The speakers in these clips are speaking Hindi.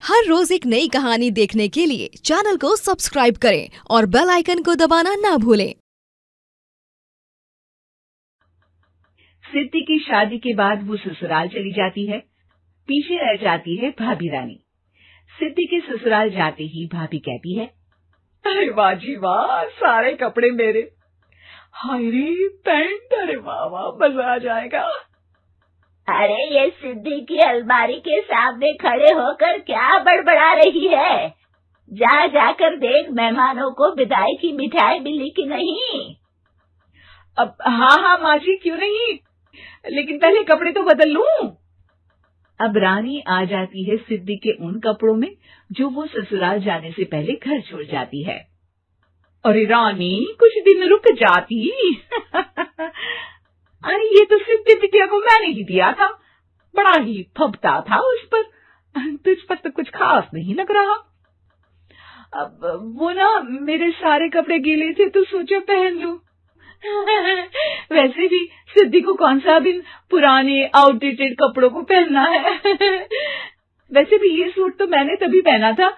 हर रोज एक नई कहानी देखने के लिए चैनल को सब्सक्राइब करें और बेल आइकन को दबाना ना भूलें। सिद्धि की शादी के बाद वो ससुराल चली जाती है। पीछे रह जाती है भाभी रानी। सिद्धि के ससुराल जाते ही भाभी कहती है, अरे वाह जी वाह, सारे कपड़े मेरे। हाय रे पैंट, अरे वाह वाह, मजा आ जाएगा। अरे ये सिद्धि की अलमारी के सामने खड़े होकर क्या बड़बड़ा रही है? जाकर देख मेहमानों को विदाई की मिठाई मिली कि नहीं। अब हाँ माँ जी, क्यों नहीं, लेकिन पहले कपड़े तो बदल लूं। अब रानी आ जाती है सिद्धि के उन कपड़ों में जो वो ससुराल जाने से पहले घर छोड़ जाती है। अरे रानी, कुछ दिन रुक जाती। अरे ये तो सिद्धि बिटिया को मैंने ही दिया था, बड़ा ही फबता था उस पर, तुझ पर तो कुछ खास नहीं लग रहा। अब वो ना मेरे सारे कपड़े गीले थे तो सोचा पहन लूं। वैसे भी सिद्धि को कौन सा दिन पुराने आउटडेटेड कपड़ों को पहनना है। वैसे भी ये सूट तो मैंने तभी पहना था,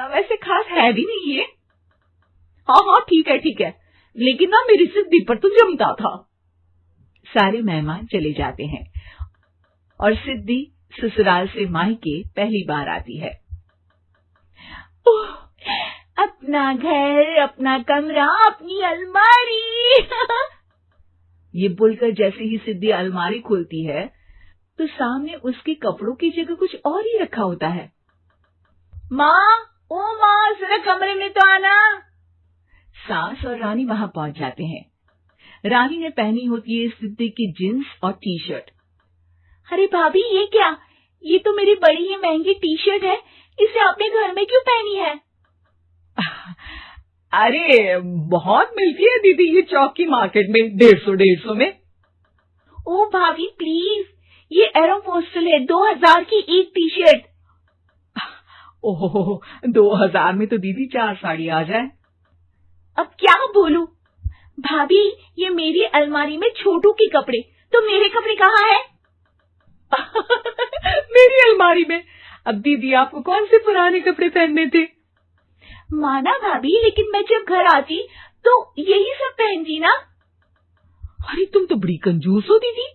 वैसे खास है भी नहीं ये। हाँ ठीक है, लेकिन ना मेरी सिद्धि पर तो जमता था। सारे मेहमान चले जाते हैं और सिद्धि ससुराल से मायके पहली बार आती है। ओह, अपना घर, अपना कमरा, अपनी अलमारी। ये बोलकर जैसे ही सिद्धि अलमारी खोलती है तो सामने उसके कपड़ों की जगह कुछ और ही रखा होता है। माँ, जरा कमरे में तो आना। सास और रानी वहां पहुंच जाते हैं। रानी ने पहनी होती है सिद्धि की जींस और टी शर्ट। अरे भाभी, ये क्या? ये तो मेरी बड़ी ही महंगी टी शर्ट है, इसे आपने घर में क्यों पहनी है? अरे बहुत मिलती है दीदी ये चौक की मार्केट में, 150 में। ओ भाभी प्लीज, ये एरोपोस्टल है, 2000 की एक टी शर्ट। ओह, 2000 में तो दीदी 4 साड़ी आ जाए। अब क्या बोलूं भाभी, ये मेरी अलमारी में छोटू के कपड़े, तो मेरे कपड़े कहाँ हैं? मेरी अलमारी में। अब दीदी आपको कौन से पुराने कपड़े पहनने थे? माना भाभी, लेकिन मैं जब घर आती तो यही सब पहनती ना। अरे तुम तो बड़ी कंजूस हो दीदी।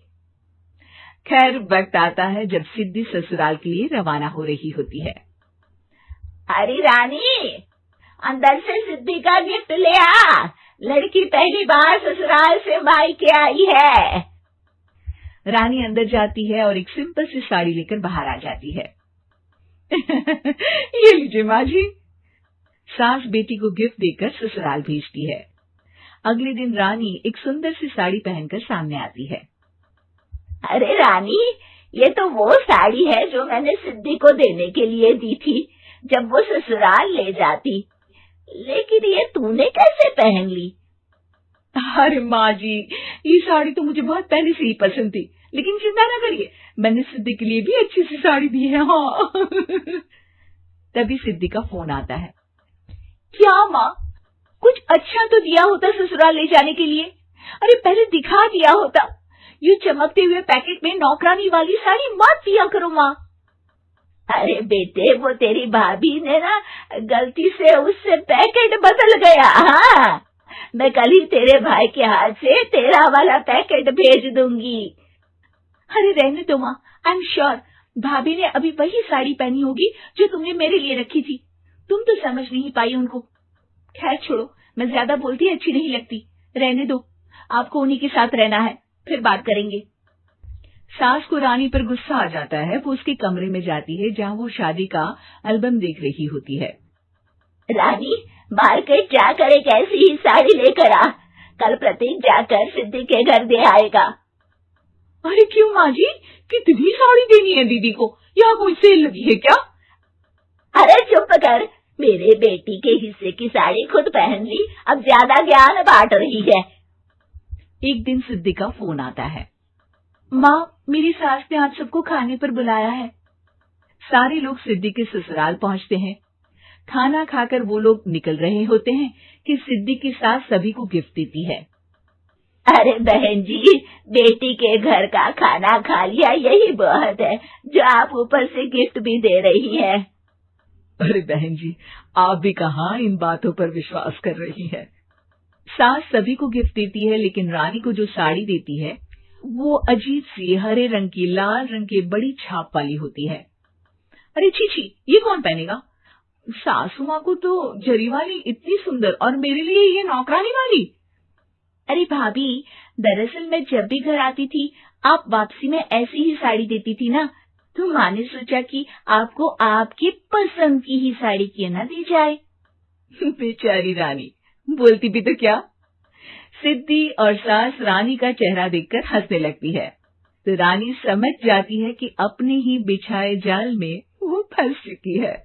खैर, वक्त आता है जब सिद्धि ससुराल के लिए रवाना हो रही होती है। अरे रानी, अंदर से सिद्धि का गिफ्ट ले आ, लड़की पहली बार ससुराल से मायके आई है। रानी अंदर जाती है और एक सिंपल सी साड़ी लेकर बाहर आ जाती है। ये लीजिए माँ जी। सास बेटी को गिफ्ट देकर ससुराल भेजती है। अगले दिन रानी एक सुंदर सी साड़ी पहनकर सामने आती है। अरे रानी, ये तो वो साड़ी है जो मैंने सिद्धि को देने के लिए दी थी जब वो ससुराल ले जाती, लेकिन ये तूने कैसे पहन ली? अरे माँ जी, ये साड़ी तो मुझे बहुत पहले से ही पसंद थी, लेकिन चिंता न करिए, मैंने सिद्धि के लिए भी अच्छी सी साड़ी दी है। हाँ। तभी सिद्धि का फोन आता है। क्या माँ, कुछ अच्छा तो दिया होता ससुराल ले जाने के लिए। अरे पहले दिखा दिया होता। ये चमकते हुए पैकेट में नौकरानी वाली साड़ी मत दिया करो माँ। अरे बेटे, वो तेरी भाभी ने ना गलती से उससे पैकेट बदल गया। हाँ, मैं कल ही तेरे भाई के हाथ से तेरा वाला पैकेट भेज दूंगी। अरे रहने दो माँ, आई एम श्योर भाभी ने अभी वही साड़ी पहनी होगी जो तुमने मेरे लिए रखी थी। तुम तो समझ नहीं पाई उनको। खैर छोड़ो, मैं ज्यादा बोलती अच्छी नहीं लगती, रहने दो, आपको उन्हीं के साथ रहना है, फिर बात करेंगे। सास को रानी पर गुस्सा आ जाता है। वो उसके कमरे में जाती है जहाँ वो शादी का एल्बम देख रही होती है। रानी, मार्केट जाकर एक ऐसी ही साड़ी लेकर आ, कल प्रतीक जाकर सिद्धि के घर दे आएगा। अरे क्यों माँ जी, कितनी साड़ी देनी है दीदी को? यहाँ कोई सेल लगी है क्या? अरे चुप कर, मेरे बेटी के हिस्से की साड़ी खुद पहन ली, अब ज्यादा ज्ञान बांट रही है। एक दिन सिद्धि का फोन आता है। माँ, मेरी सास ने आज सबको खाने पर बुलाया है। सारे लोग सिद्धि के ससुराल पहुँचते हैं। खाना खाकर वो लोग निकल रहे होते हैं कि सिद्धि की सास सभी को गिफ्ट देती है। अरे बहन जी, बेटी के घर का खाना खा लिया, यही बहुत है जो आप ऊपर से गिफ्ट भी दे रही है। अरे बहन जी, आप भी कहाँ इन बातों पर विश्वास कर रही हैं। सास सभी को गिफ्ट देती है, लेकिन रानी को जो साड़ी देती है वो अजीब सी हरे रंग की लाल रंग की बड़ी छाप वाली होती है। अरे छी, ये कौन पहनेगा? सासू माँ को तो जरी वाली इतनी सुंदर, और मेरे लिए ये नौकरानी वाली। अरे भाभी, दरअसल मैं जब भी घर आती थी आप वापसी में ऐसी ही साड़ी देती थी ना, तो माँ ने सोचा कि आपको आपकी पसंद की ही साड़ी क्यों न दी जाए। बेचारी रानी, बोलती भी तो क्या। सिद्धि और सास रानी का चेहरा देखकर हंसने लगती है, तो रानी समझ जाती है कि अपने ही बिछाए जाल में वो फंस चुकी है।